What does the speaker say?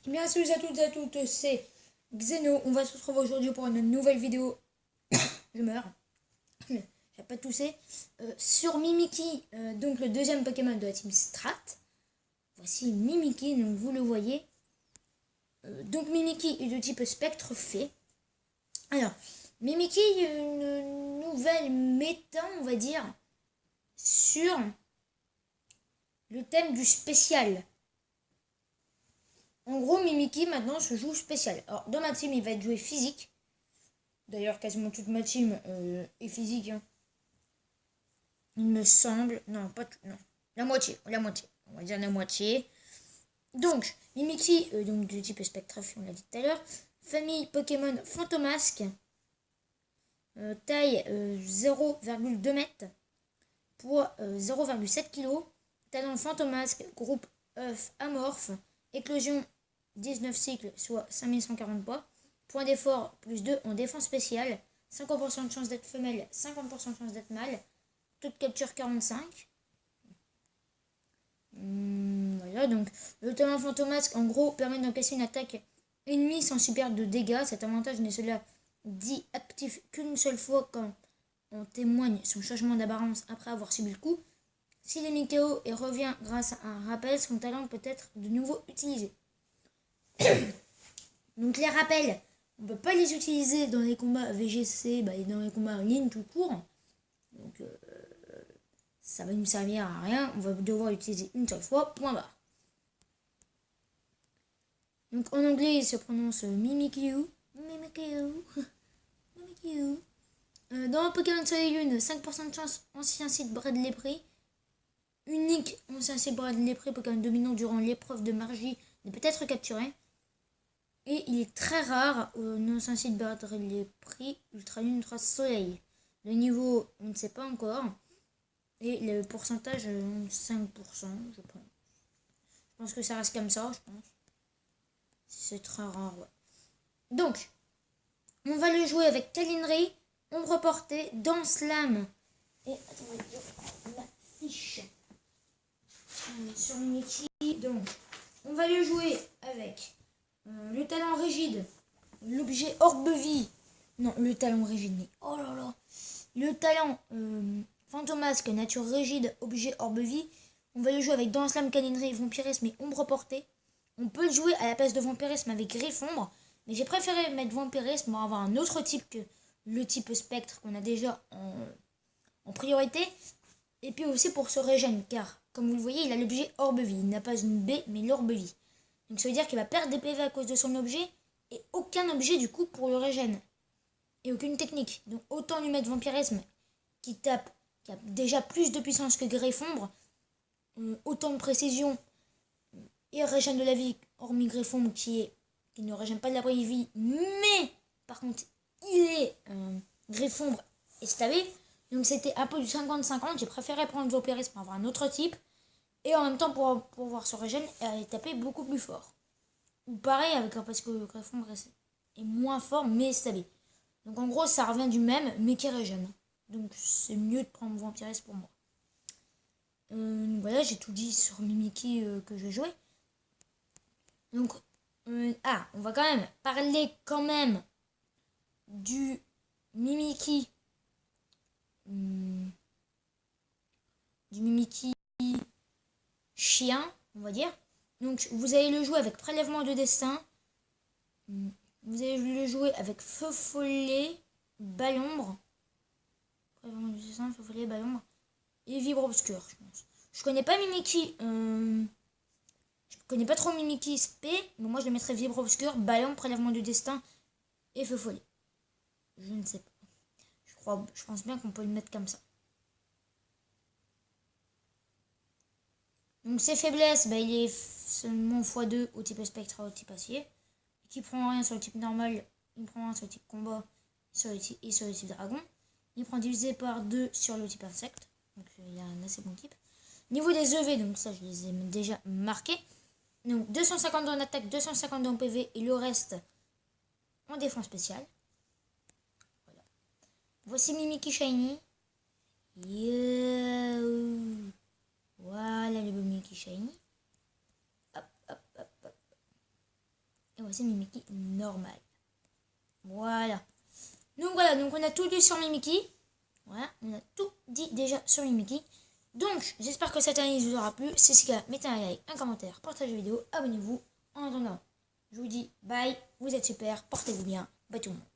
Bien, salut à toutes et à toutes, c'est Xeno. On va se retrouver aujourd'hui pour une nouvelle vidéo. Je meurs. J'ai pas toussé. Sur Mimikyu, donc le deuxième Pokémon de la team Strat. Voici Mimikyu, donc vous le voyez. Donc Mimikyu est de type spectre fée. Alors, Mimikyu, une nouvelle méta, on va dire, sur le thème du spécial. En gros, Mimikyu maintenant se joue spécial. Alors, dans ma team, il va être joué physique. D'ailleurs, quasiment toute ma team est physique. Hein. Il me semble. Non, pas tout. Non. La moitié. On va dire la moitié. Donc, Mimikyu, donc du type spectre, on l'a dit tout à l'heure. Famille Pokémon Fantomasque. Taille 0,2 m. Poids 0,7 kg. Talent Fantomasque. Groupe œuf amorphe. Éclosion 19 cycles, soit 5140 poids. Point d'effort, plus 2 en défense spéciale. 50% de chance d'être femelle, 50% de chance d'être mâle. Taux de capture 45. Voilà, donc le talent fantomasque, en gros, permet d'encaisser une attaque ennemie sans subir de dégâts. Cet avantage n'est cela dit actif qu'une seule fois quand on témoigne son changement d'apparence après avoir subi le coup. S'il est mis KO et revient grâce à un rappel, son talent peut être de nouveau utilisé. Donc les rappels, on ne peut pas les utiliser dans les combats VGC et dans les combats en ligne tout court. Donc ça va nous servir à rien. On va devoir l'utiliser une seule fois, point barre. Donc en anglais, il se prononce Mimikyu. Mimikyu. Dans Pokémon Soleil et Lune, 5% de chance, ancien site Bradley Prix. Unique ancien site Bradley Prix, Pokémon dominant durant l'épreuve de magie, ne peut être capturé. Et il est très rare, ancien site Bradley Prix, Ultra Lune, Ultra Soleil. Le niveau, on ne sait pas encore. Et le pourcentage, 5%, je pense. Je pense que ça reste comme ça, je pense. C'est très rare, ouais. Donc, on va le jouer avec Calinry, Ombre Portée, Danse Lame. Et attendez, la fiche sur Mimikyu. Donc, on va le jouer avec le talent rigide, l'objet orbe-vie. Non, le talent rigide, mais oh là là. Le talent fantomasque, nature rigide, objet orbe-vie. On va le jouer avec Danse Lame, Calinry, Vampirisme et Ombre Portée. On peut le jouer à la place de Vampirisme avec Griffombre, mais j'ai préféré mettre Vampirisme pour avoir un autre type que le type spectre qu'on a déjà en priorité. Et puis aussi pour se régénérer, car comme vous le voyez, il a l'objet orbe-vie. Il n'a pas une B, mais l'orbe-vie. Donc ça veut dire qu'il va perdre des PV à cause de son objet, et aucun objet du coup pour le régène. Et aucune technique. Donc autant lui mettre Vampirisme, qui a déjà plus de puissance que Griffombre, autant de précision, et régène de la vie, hormis Griffombre qui ne régène pas de la vraie vie, mais par contre il est Griffombre et stavé. Donc c'était un peu du 50-50, j'ai préféré prendre Vampirisme pour avoir un autre type, et en même temps pour pouvoir se régène et taper beaucoup plus fort. Ou pareil avec, parce que Griffombre est moins fort mais stavé. Donc en gros ça revient du même mais qui régène. Donc c'est mieux de prendre Vampirisme pour moi. Voilà, j'ai tout dit sur Mimikyu que je jouais. Donc, on va quand même parler du Mimikyu. Du Mimikyu chien, on va dire. Donc, vous allez le jouer avec prélèvement de destin. Vous allez le jouer avec feu follet, ballombre. Prélèvement de destin, feu follet, ballombre. Et vibre obscur, je pense. Je connais pas Mimikyu. Je connais pas trop Mimikyu SP, mais moi je le mettrais vibre obscur, ballon, prélèvement du destin et feu follet. Je ne sais pas. Je pense bien qu'on peut le mettre comme ça. Donc ses faiblesses, il est seulement x2 au type spectre au type acier. Qui prend rien sur le type normal, il prend rien sur le type combat et sur le type dragon. Il prend divisé par 2 sur le type insecte. Donc il y a un assez bon type. Niveau des EV, donc ça je les ai déjà marqués. Donc 250 en attaque, 250 en PV et le reste en défense spéciale. Voilà. Voici Mimikyu Shiny. Voilà le Mimikyu Shiny. Hop, hop, hop, hop. c'est Mimikyu normal. Voilà. Donc voilà, donc on a tout dit sur Mimikyu. Voilà, on a tout dit déjà sur Mimikyu. Donc, j'espère que cette analyse vous aura plu. Si c'est le cas, mettez un like, un commentaire, partagez la vidéo, abonnez-vous. En attendant, je vous dis bye, vous êtes super, portez-vous bien, bye tout le monde.